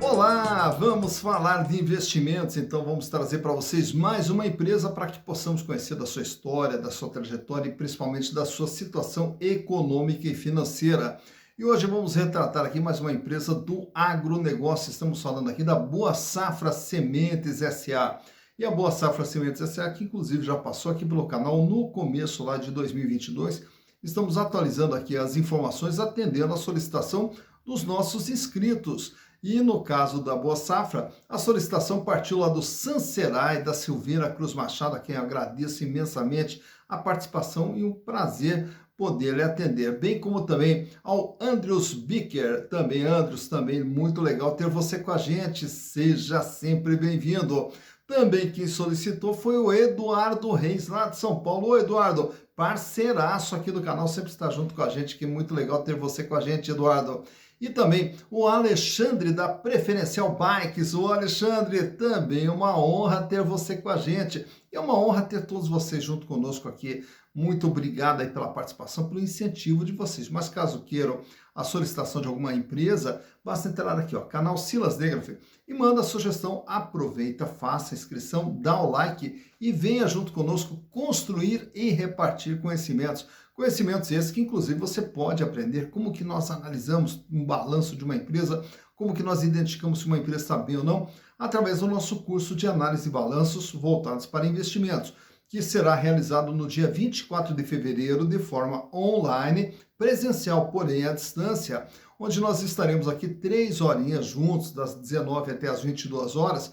Olá, vamos falar de investimentos, então vamos trazer para vocês mais uma empresa para que possamos conhecer da sua história, da sua trajetória e principalmente da sua situação econômica e financeira. E hoje vamos retratar aqui mais uma empresa do agronegócio, estamos falando aqui da Boa Safra Sementes SA. E a Boa Safra Sementes SA, que inclusive já passou aqui pelo canal no começo lá de 2022, estamos atualizando aqui as informações, atendendo a solicitação dos nossos inscritos. E no caso da Boa Safra, a solicitação partiu lá do Sancerai, da Silveira Cruz Machado, a quem eu agradeço imensamente a participação e um prazer poder lhe atender, bem como também ao Andrews Bicker, também Andrews, também muito legal ter você com a gente, seja sempre bem-vindo. Também quem solicitou foi o Eduardo Reis, lá de São Paulo. Ô Eduardo, parceiraço aqui do canal, sempre está junto com a gente, que muito legal ter você com a gente, Eduardo. E também o Alexandre da Preferencial Bikes. O Alexandre, também uma honra ter você com a gente. E é uma honra ter todos vocês junto conosco aqui. Muito obrigado aí pela participação, pelo incentivo de vocês. Mas caso queiram a solicitação de alguma empresa, basta entrar aqui, ó, canal Silas Degraf, e manda a sugestão, aproveita, faça a inscrição, dá o like e venha junto conosco construir e repartir conhecimentos. Conhecimentos esses que, inclusive, você pode aprender como que nós analisamos um balanço de uma empresa, como que nós identificamos se uma empresa está bem ou não, através do nosso curso de análise de balanços voltados para investimentos, que será realizado no dia 24 de fevereiro de forma online, presencial, porém à distância, onde nós estaremos aqui 3 horinhas juntos, das 19 até as 22 horas,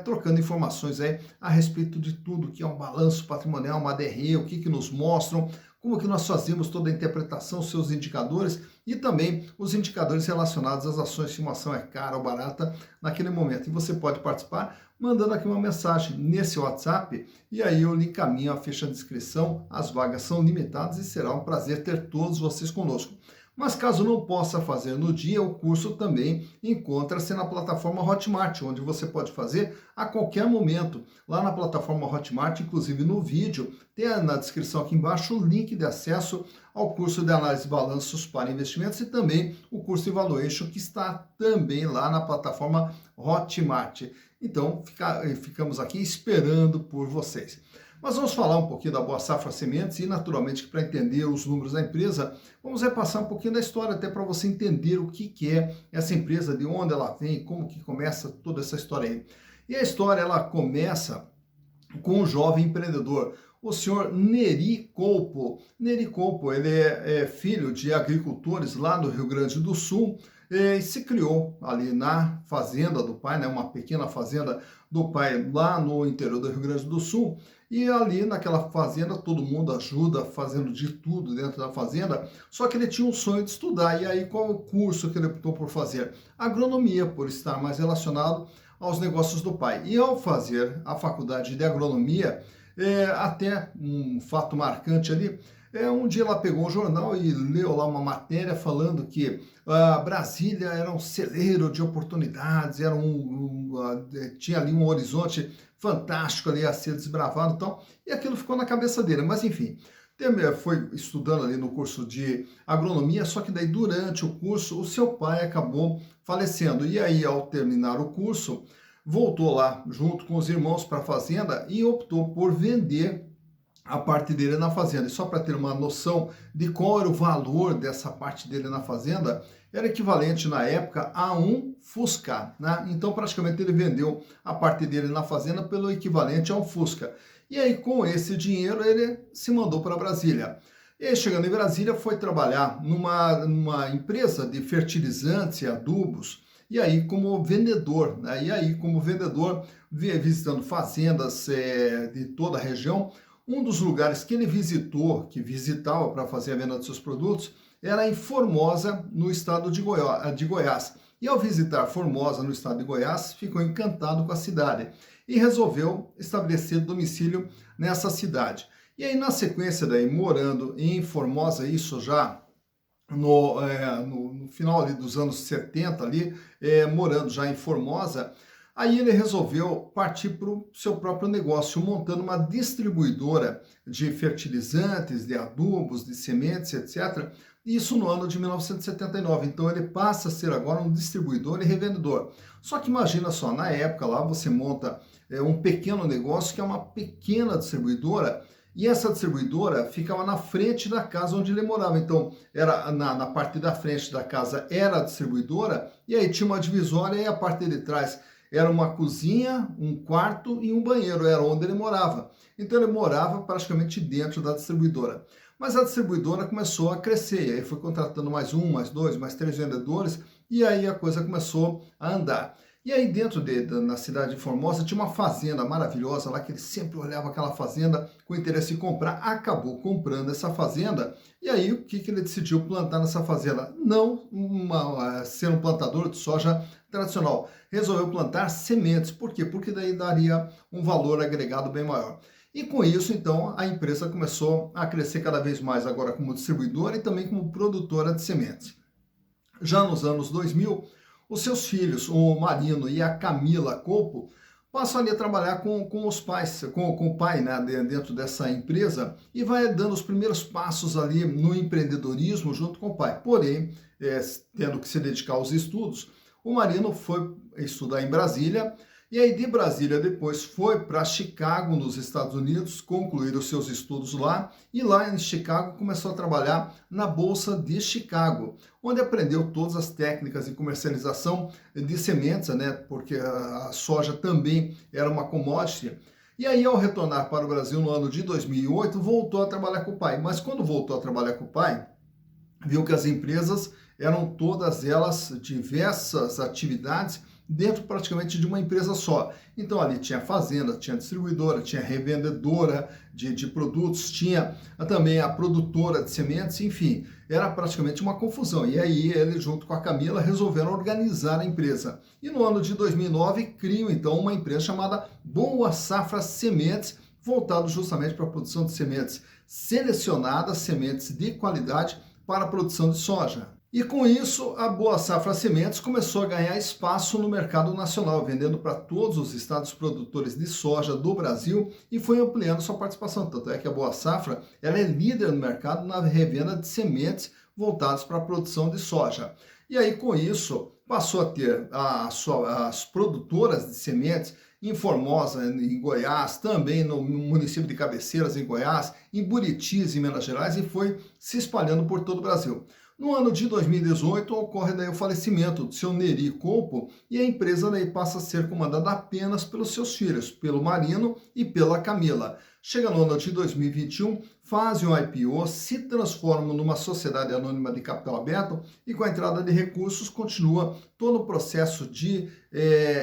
trocando informações aí a respeito de tudo que é um balanço patrimonial, uma DRE, o que nos mostram, como que nós fazemos toda a interpretação, seus indicadores e também os indicadores relacionados às ações, se uma ação é cara ou barata naquele momento. E você pode participar mandando aqui uma mensagem nesse WhatsApp e aí eu lhe encaminho a ficha de inscrição. As vagas são limitadas e será um prazer ter todos vocês conosco. Mas caso não possa fazer no dia, o curso também encontra-se na plataforma Hotmart, onde você pode fazer a qualquer momento. Lá na plataforma Hotmart, inclusive no vídeo, tem na descrição aqui embaixo o link de acesso ao curso de análise de balanços para investimentos e também o curso de Valuation, que está também lá na plataforma Hotmart. Então, ficamos aqui esperando por vocês. Mas vamos falar um pouquinho da Boa Safra Sementes e, naturalmente, para entender os números da empresa, vamos repassar um pouquinho da história, até para você entender o que é essa empresa, de onde ela vem, como que começa toda essa história aí. E a história, ela começa com um jovem empreendedor, o senhor Neri Colpo. Neri Colpo, ele é filho de agricultores lá do Rio Grande do Sul, e se criou ali na fazenda do pai, né, uma pequena fazenda do pai lá no interior do Rio Grande do Sul, e ali naquela fazenda todo mundo ajuda fazendo de tudo dentro da fazenda, só que ele tinha um sonho de estudar, e aí qual o curso que ele optou por fazer? Agronomia, por estar mais relacionado aos negócios do pai. E ao fazer a faculdade de agronomia, até um fato marcante ali, um dia ela pegou um jornal e leu lá uma matéria falando que Brasília era um celeiro de oportunidades, tinha ali um horizonte fantástico ali a ser desbravado e tal, e aquilo ficou na cabeça dele. Mas enfim, foi estudando ali no curso de agronomia, só que daí durante o curso o seu pai acabou falecendo. E aí, ao terminar o curso, voltou lá junto com os irmãos para a fazenda e optou por vender a parte dele na fazenda. E só para ter uma noção de qual era o valor dessa parte dele na fazenda, era equivalente na época a um Fusca, né? Então praticamente ele vendeu a parte dele na fazenda pelo equivalente a um Fusca. E aí com esse dinheiro ele se mandou para Brasília. E chegando em Brasília foi trabalhar numa empresa de fertilizantes e adubos, e aí como vendedor, né? E aí como vendedor, visitando fazendas de toda a região. Um dos lugares que ele que visitava para fazer a venda de seus produtos, era em Formosa, no estado de Goiás. E ao visitar Formosa, no estado de Goiás, ficou encantado com a cidade e resolveu estabelecer domicílio nessa cidade. E aí, na sequência daí, morando em Formosa, isso já no final ali dos anos 70, ali, morando já em Formosa, Aí ele resolveu partir para o seu próprio negócio, montando uma distribuidora de fertilizantes, de adubos, de sementes, etc. Isso no ano de 1979. Então ele passa a ser agora um distribuidor e revendedor. Só que imagina só, na época lá você monta um pequeno negócio que é uma pequena distribuidora. E essa distribuidora ficava na frente da casa onde ele morava. Então, era na parte da frente da casa era a distribuidora, e aí tinha uma divisória, e a parte de trás era uma cozinha, um quarto e um banheiro, era onde ele morava. Então, ele morava praticamente dentro da distribuidora. Mas a distribuidora começou a crescer, e aí foi contratando mais um, mais dois, mais três vendedores, e aí a coisa começou a andar. E aí na cidade de Formosa tinha uma fazenda maravilhosa lá, que ele sempre olhava aquela fazenda com interesse em comprar, acabou comprando essa fazenda, e aí o que ele decidiu plantar nessa fazenda? Não ser um plantador de soja tradicional, resolveu plantar sementes. Por quê? Porque daí daria um valor agregado bem maior. E com isso, então, a empresa começou a crescer cada vez mais agora como distribuidora e também como produtora de sementes. Já nos anos 2000, os seus filhos, o Marino e a Camila Copo, passam ali a trabalhar com os pais, com o pai, né, dentro dessa empresa, e vai dando os primeiros passos ali no empreendedorismo junto com o pai. Porém, tendo que se dedicar aos estudos, o Marino foi estudar em Brasília, e aí de Brasília depois foi para Chicago, nos Estados Unidos, concluir os seus estudos lá, e lá em Chicago começou a trabalhar na Bolsa de Chicago, onde aprendeu todas as técnicas de comercialização de sementes, né, porque a soja também era uma commodity. E aí, ao retornar para o Brasil no ano de 2008, voltou a trabalhar com o pai. Mas quando voltou a trabalhar com o pai, viu que as empresas eram todas elas diversas atividades dentro praticamente de uma empresa só. Então ali tinha fazenda, tinha distribuidora, tinha revendedora de produtos, tinha também a produtora de sementes, enfim, era praticamente uma confusão. E aí ele, junto com a Camila, resolveram organizar a empresa. E no ano de 2009 criam então uma empresa chamada Boa Safra Sementes, voltado justamente para a produção de sementes selecionadas, sementes de qualidade para a produção de soja. E com isso, a Boa Safra Sementes começou a ganhar espaço no mercado nacional, vendendo para todos os estados produtores de soja do Brasil e foi ampliando sua participação. Tanto é que a Boa Safra ela é líder no mercado na revenda de sementes voltadas para a produção de soja. E aí, com isso, passou a ter as produtoras de sementes em Formosa, em Goiás, também no município de Cabeceiras, em Goiás, em Buritis, em Minas Gerais, e foi se espalhando por todo o Brasil. No ano de 2018, ocorre daí o falecimento do seu Neri Copo e a empresa daí passa a ser comandada apenas pelos seus filhos, pelo Marino e pela Camila. Chega no ano de 2021, fazem um IPO, se transformam numa sociedade anônima de capital aberto e com a entrada de recursos continua todo o processo de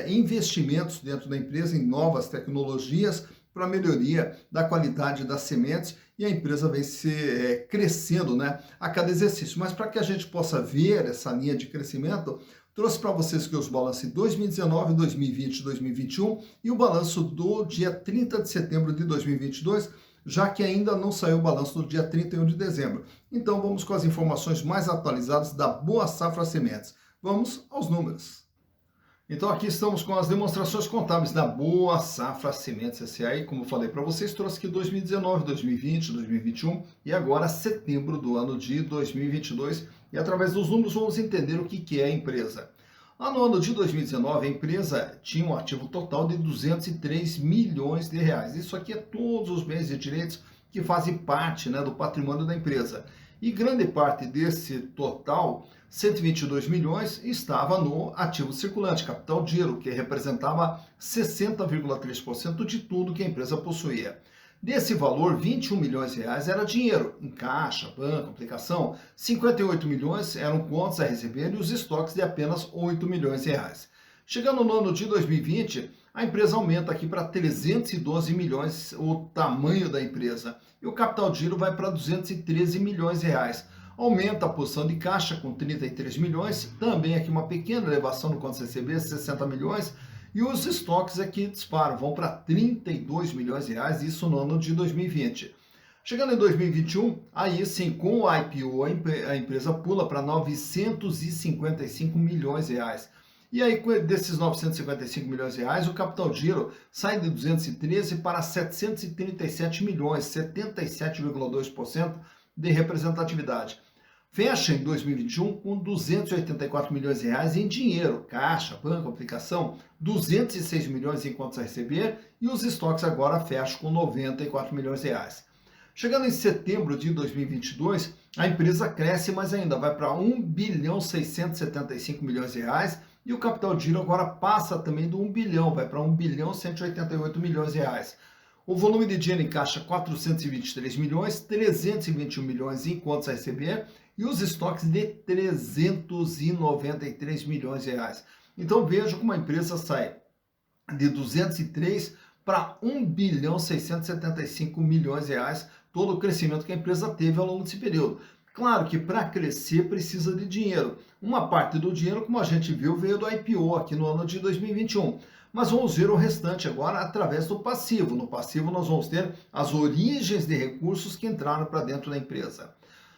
investimentos dentro da empresa em novas tecnologias para melhoria da qualidade das sementes e a empresa vem se crescendo, né, a cada exercício. Mas para que a gente possa ver essa linha de crescimento, trouxe para vocês aqui os balanços de 2019, 2020 e 2021 e o balanço do dia 30 de setembro de 2022, já que ainda não saiu o balanço do dia 31 de dezembro. Então vamos com as informações mais atualizadas da Boa Safra Sementes. Vamos aos números. Então aqui estamos com as demonstrações contábeis da Boa Safra Sementes S.A. E como eu falei para vocês, trouxe aqui 2019, 2020, 2021 e agora setembro do ano de 2022. E através dos números vamos entender o que é a empresa. Lá no ano de 2019, a empresa tinha um ativo total de 203 milhões de reais. Isso aqui é todos os bens e direitos que fazem parte, né, do patrimônio da empresa. E grande parte desse total, 122 milhões, estava no ativo circulante, capital giro, que representava 60,3% de tudo que a empresa possuía. Desse valor, 21 milhões de reais era dinheiro, em caixa, banco, aplicação, 58 milhões eram contas a receber e os estoques de apenas 8 milhões de reais. Chegando no ano de 2020, a empresa aumenta aqui para 312 milhões o tamanho da empresa e o capital de giro vai para 213 milhões de reais. Aumenta a posição de caixa com 33 milhões, também aqui uma pequena elevação no contas recebíveis, 60 milhões, e os estoques aqui disparam, vão para 32 milhões de reais, isso no ano de 2020. Chegando em 2021, aí sim, com o IPO, a empresa pula para 955 milhões de reais. E aí, desses 955 milhões de reais, o capital de giro sai de 213 para 737 milhões, 77,2% de representatividade. Fecha em 2021 com 284 milhões de reais em dinheiro, caixa, banco, aplicação, 206 milhões em contas a receber e os estoques agora fecham com 94 milhões de reais. Chegando em setembro de 2022, a empresa cresce, mas ainda vai para 1 bilhão 675 milhões de reais e o capital de giro agora passa também do 1 bilhão, vai para 1 bilhão 188 milhões de reais. O volume de dinheiro em caixa 423 milhões, 321 milhões em contas a receber e os estoques de 393 milhões de reais. Então veja como a empresa sai de 203 para 1 bilhão 675 milhões de reais, todo o crescimento que a empresa teve ao longo desse período. Claro que para crescer precisa de dinheiro. Uma parte do dinheiro, como a gente viu, veio do IPO aqui no ano de 2021. Mas vamos ver o restante agora através do passivo. No passivo nós vamos ter as origens de recursos que entraram para dentro da empresa.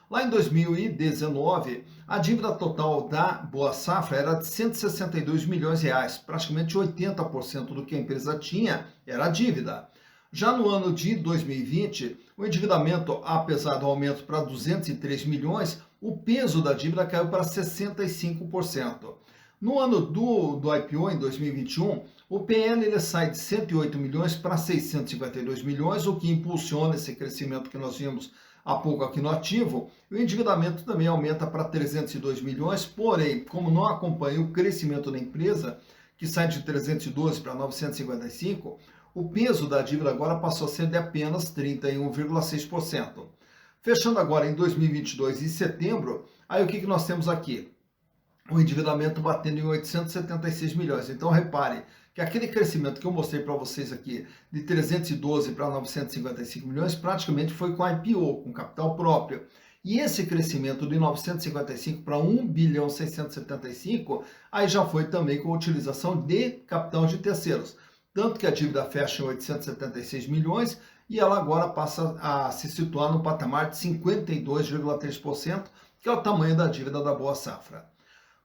Lá em 2019, a dívida total da Boa Safra era de 162 milhões de reais, praticamente 80% do que a empresa tinha era dívida. Já no ano de 2020, o endividamento, apesar do aumento para 203 milhões, o peso da dívida caiu para 65%. No ano do IPO, em 2021, o PL ele sai de 108 milhões para 652 milhões, o que impulsiona esse crescimento que nós vimos há pouco aqui no ativo. O endividamento também aumenta para 302 milhões, porém, como não acompanha o crescimento da empresa, que sai de 312 para 955, o peso da dívida agora passou a ser de apenas 31,6%. Fechando agora em 2022, em setembro, aí o que nós temos aqui? O endividamento batendo em 876 milhões. Então, repare que aquele crescimento que eu mostrei para vocês aqui, de 312 para 955 milhões, praticamente foi com a IPO, com capital próprio. E esse crescimento de 955 para 1 bilhão 675, aí já foi também com a utilização de capital de terceiros. Tanto que a dívida fecha em 876 milhões e ela agora passa a se situar no patamar de 52,3%, que é o tamanho da dívida da Boa Safra.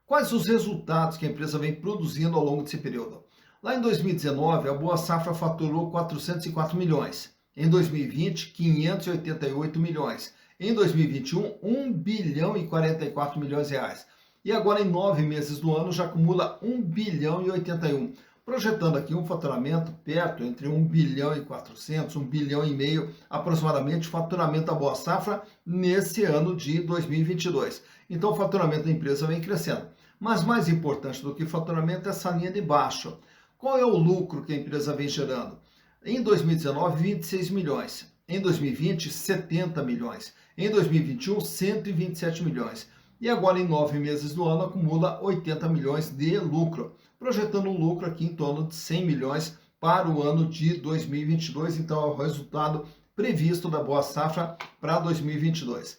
Quais os resultados que a empresa vem produzindo ao longo desse período? Lá em 2019, a Boa Safra faturou 404 milhões. Em 2020, 588 milhões. Em 2021, 1 bilhão e 44 milhões de reais. E agora, em 9 meses do ano, já acumula 1 bilhão e 81. Projetando aqui um faturamento perto entre 1 bilhão e 400, 1 bilhão e meio, aproximadamente, faturamento da Boa Safra nesse ano de 2022. Então, o faturamento da empresa vem crescendo. Mas mais importante do que faturamento é essa linha de baixo. Qual é o lucro que a empresa vem gerando? Em 2019, 26 milhões. Em 2020, 70 milhões. Em 2021, 127 milhões. E agora, em 9 meses do ano, acumula 80 milhões de lucro, projetando um lucro aqui em torno de 100 milhões para o ano de 2022. Então, é o resultado previsto da Boa Safra para 2022.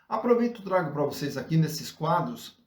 Aproveito e trago para vocês aqui nesses quadros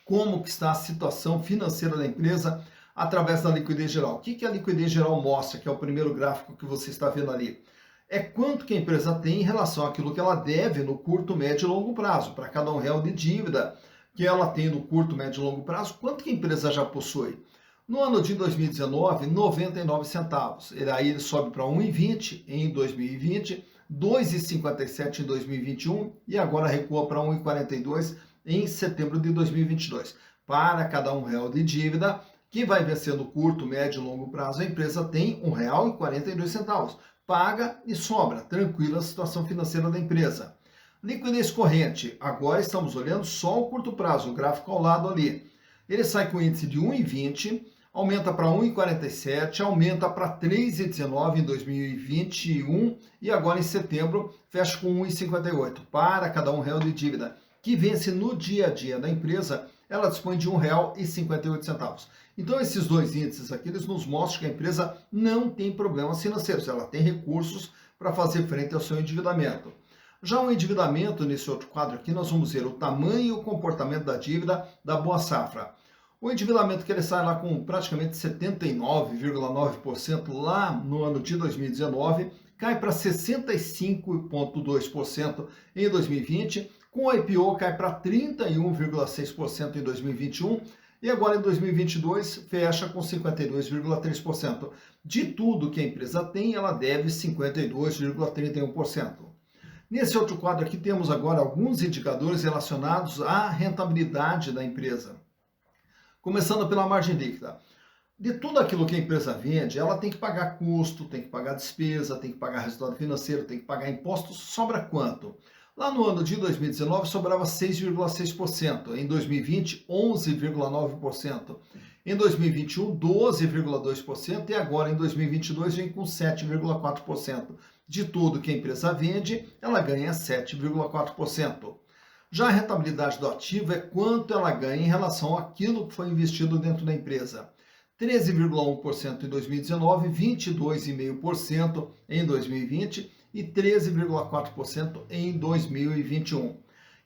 como que está a situação financeira da empresa através da liquidez geral. O que a liquidez geral mostra, que é o primeiro gráfico que você está vendo ali? É quanto que a empresa tem em relação àquilo que ela deve no curto, médio e longo prazo. Para cada R$1 de dívida que ela tem no curto, médio e longo prazo, quanto que a empresa já possui? No ano de 2019, 99 centavos. Aí ele sobe para 1,20 em 2020, 2,57 em 2021 e agora recua para 1,42 em setembro de 2022. Para cada R$1 de dívida que vai vencer no curto, médio e longo prazo, a empresa tem R$1,42. Paga e sobra, tranquila a situação financeira da empresa. Liquidez corrente, agora estamos olhando só o curto prazo, o gráfico ao lado ali. Ele sai com índice de 1,20, aumenta para 1,47, aumenta para 3,19 em 2021 e agora em setembro fecha com 1,58. Para cada R$1 de dívida que vence no dia a dia da empresa, ela dispõe de R$1,58. Então, esses dois índices aqui, eles nos mostram que a empresa não tem problemas financeiros, ela tem recursos para fazer frente ao seu endividamento. Já o endividamento, nesse outro quadro aqui, nós vamos ver o tamanho e o comportamento da dívida da Boa Safra. O endividamento que ele sai lá com praticamente 79,9% lá no ano de 2019, cai para 65,2% em 2020, com o IPO cai para 31,6% em 2021 e agora em 2022 fecha com 52,3%. De tudo que a empresa tem, ela deve 52,31%. Nesse outro quadro aqui temos agora alguns indicadores relacionados à rentabilidade da empresa. Começando pela margem líquida. De tudo aquilo que a empresa vende, ela tem que pagar custo, tem que pagar despesa, tem que pagar resultado financeiro, tem que pagar impostos, sobra quanto? Lá no ano de 2019 sobrava 6,6%, em 2020 11,9%, em 2021 12,2% e agora em 2022 vem com 7,4%. De tudo que a empresa vende, ela ganha 7,4%. Já a rentabilidade do ativo é quanto ela ganha em relação àquilo que foi investido dentro da empresa. 13,1% em 2019, 22,5% em 2020 e 13,4% em 2021.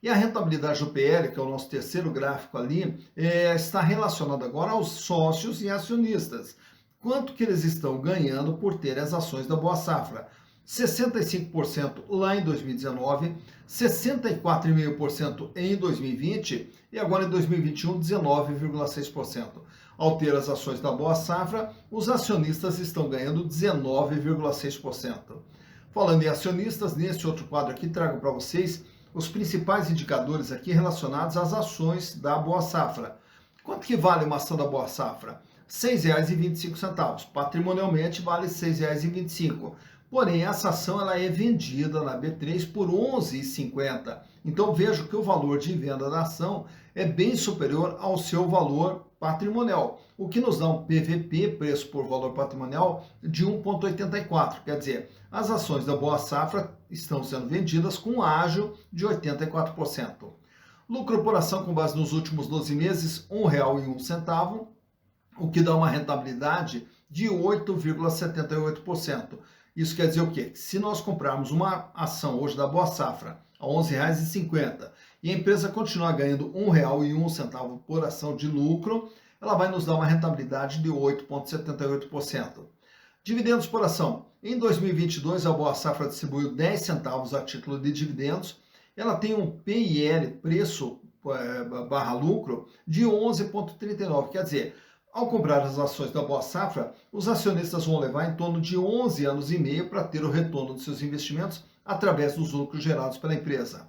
E a rentabilidade do PL, que é o nosso terceiro gráfico ali, está relacionada agora aos sócios e acionistas. Quanto que eles estão ganhando por ter as ações da Boa Safra? 65% lá em 2019, 64,5% em 2020 e agora em 2021 19,6%. Ao ter as ações da Boa Safra, os acionistas estão ganhando 19,6%. Falando em acionistas, nesse outro quadro aqui trago para vocês os principais indicadores aqui relacionados às ações da Boa Safra. Quanto que vale uma ação da Boa Safra? R$ 6,25. Patrimonialmente vale R$ 6,25. Porém, essa ação ela é vendida na B3 por R$ 11,50. Então vejo que o valor de venda da ação é bem superior ao seu valor patrimonial, o que nos dá um PVP, preço por valor patrimonial, de 1,84. Quer dizer, as ações da Boa Safra estão sendo vendidas com um ágio de 84%. Lucro por ação com base nos últimos 12 meses, R$ 1,01, o que dá uma rentabilidade de 8,78%. Isso quer dizer o quê? Que se nós comprarmos uma ação hoje da Boa Safra a R$ 11,50 e a empresa continuar ganhando R$ 1,01 por ação de lucro, ela vai nos dar uma rentabilidade de 8,78%. Dividendos por ação. Em 2022, a Boa Safra distribuiu 10 centavos a título de dividendos. Ela tem um PIL, preço barra lucro, de 11,39. Quer dizer, ao comprar as ações da Boa Safra, os acionistas vão levar em torno de 11 anos e meio para ter o retorno de seus investimentos através dos lucros gerados pela empresa.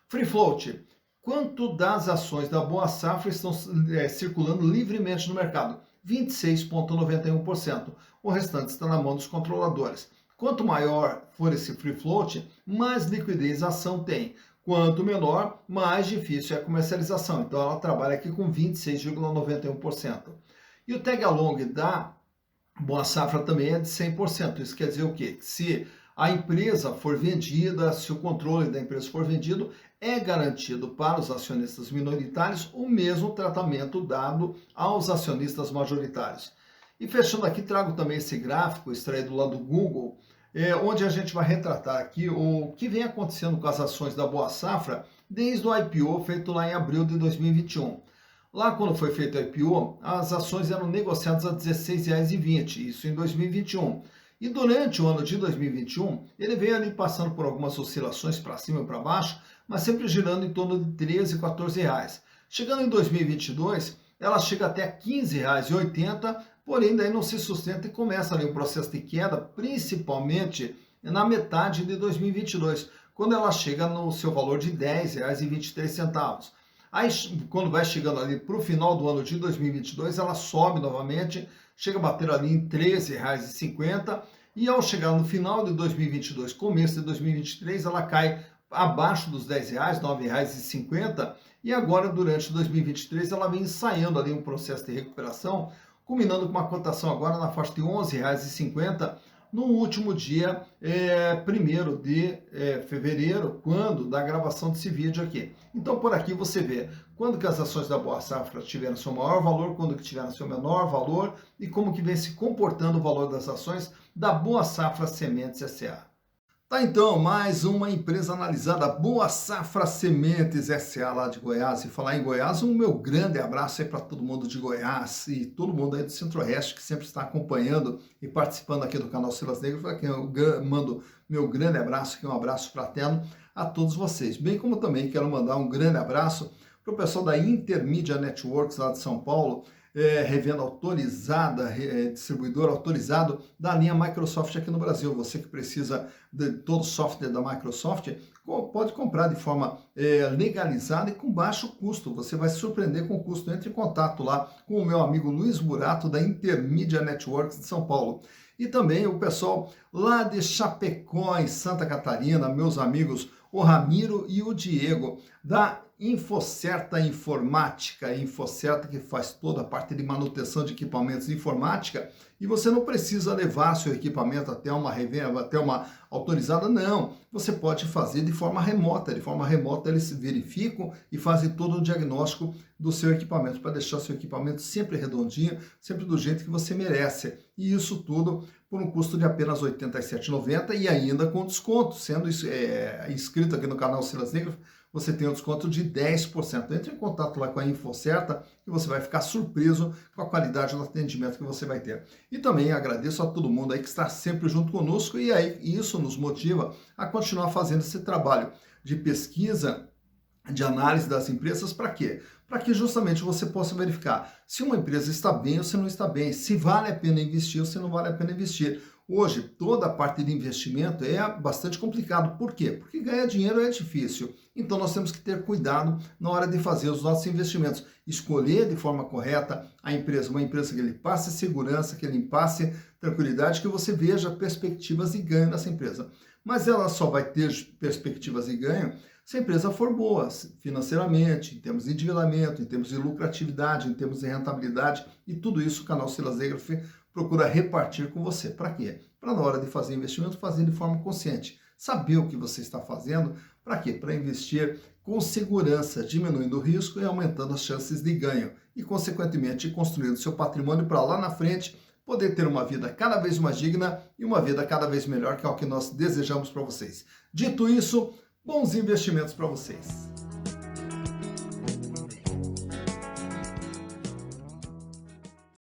Free float. Quanto das ações da Boa Safra estão circulando livremente no mercado? 26,91%. O restante está na mão dos controladores. Quanto maior for esse free float, mais liquidez a ação tem. Quanto menor, mais difícil é a comercialização. Então ela trabalha aqui com 26,91%. E o tag along da Boa Safra também é de 100%. Isso quer dizer o quê? Se a empresa for vendida, se o controle da empresa for vendido, é garantido para os acionistas minoritários o mesmo tratamento dado aos acionistas majoritários. E fechando aqui, trago também esse gráfico extraído lá do Google, onde a gente vai retratar aqui o que vem acontecendo com as ações da Boa Safra desde o IPO feito lá em abril de 2021. Lá quando foi feito o IPO, as ações eram negociadas a R$ 16,20, isso em 2021. E durante o ano de 2021, ele veio ali passando por algumas oscilações para cima e para baixo, mas sempre girando em torno de R$ 13, R$ 14. Chegando em 2022, ela chega até R$ 15,80, porém daí não se sustenta e começa ali um processo de queda, principalmente na metade de 2022, quando ela chega no seu valor de R$ 10,23. Aí, quando vai chegando ali para o final do ano de 2022, ela sobe novamente, chega a bater ali em R$ 13,50 e ao chegar no final de 2022, começo de 2023, ela cai abaixo dos R$ 10, R$ 9,50 e agora durante 2023 ela vem ensaiando ali um processo de recuperação, culminando com uma cotação agora na faixa de R$ 11,50 no último dia 1º de fevereiro, quando da gravação desse vídeo aqui. Então por aqui você vê quando que as ações da Boa Safra tiveram seu maior valor, quando que tiveram seu menor valor e como que vem se comportando o valor das ações da Boa Safra Sementes S.A. Tá então, mais uma empresa analisada, Boa Safra Sementes S.A. lá de Goiás. E falar em Goiás, um meu grande abraço aí para todo mundo de Goiás e todo mundo aí do Centro-Oeste que sempre está acompanhando e participando aqui do canal Silas Negro. Para quem eu mando meu grande abraço, aqui um abraço fraterno a todos vocês. Bem como também quero mandar um grande abraço para o pessoal da Intermedia Networks lá de São Paulo, revenda autorizada, distribuidor autorizado da linha Microsoft aqui no Brasil. Você que precisa de todo o software da Microsoft, pode comprar de forma legalizada e com baixo custo. Você vai se surpreender com o custo. Entre em contato lá com o meu amigo Luiz Burato, da Intermedia Networks de São Paulo. E também o pessoal lá de Chapecó, em Santa Catarina, meus amigos, o Ramiro e o Diego, da Infocerta Informática, Infocerta que faz toda a parte de manutenção de equipamentos de informática, e você não precisa levar seu equipamento até uma revenda, até uma autorizada, não. Você pode fazer de forma remota eles verificam e fazem todo o diagnóstico do seu equipamento, para deixar seu equipamento sempre redondinho, sempre do jeito que você merece. E isso tudo por um custo de apenas R$ 87,90 e ainda com desconto. Sendo inscrito aqui no canal Silas Negro, você tem um desconto de 10%. Entre em contato lá com a Infocerta e você vai ficar surpreso com a qualidade do atendimento que você vai ter. E também agradeço a todo mundo aí que está sempre junto conosco, e aí isso nos motiva a continuar fazendo esse trabalho de pesquisa, de análise das empresas. Para quê? Para que justamente você possa verificar se uma empresa está bem ou se não está bem, se vale a pena investir ou se não vale a pena investir. Hoje, toda a parte de investimento é bastante complicado. Por quê? Porque ganhar dinheiro é difícil. Então, nós temos que ter cuidado na hora de fazer os nossos investimentos. Escolher de forma correta a empresa, uma empresa que lhe passe segurança, que lhe passe tranquilidade, que você veja perspectivas de ganho nessa empresa. Mas ela só vai ter perspectivas de ganho se a empresa for boa financeiramente, em termos de endividamento, em termos de lucratividade, em termos de rentabilidade, e tudo isso o canal Silas Negro procura repartir com você. Para quê? Para na hora de fazer investimento, fazer de forma consciente. Saber o que você está fazendo. Para quê? Para investir com segurança, diminuindo o risco e aumentando as chances de ganho. E, consequentemente, construindo seu patrimônio para lá na frente poder ter uma vida cada vez mais digna e uma vida cada vez melhor, que é o que nós desejamos para vocês. Dito isso, bons investimentos para vocês.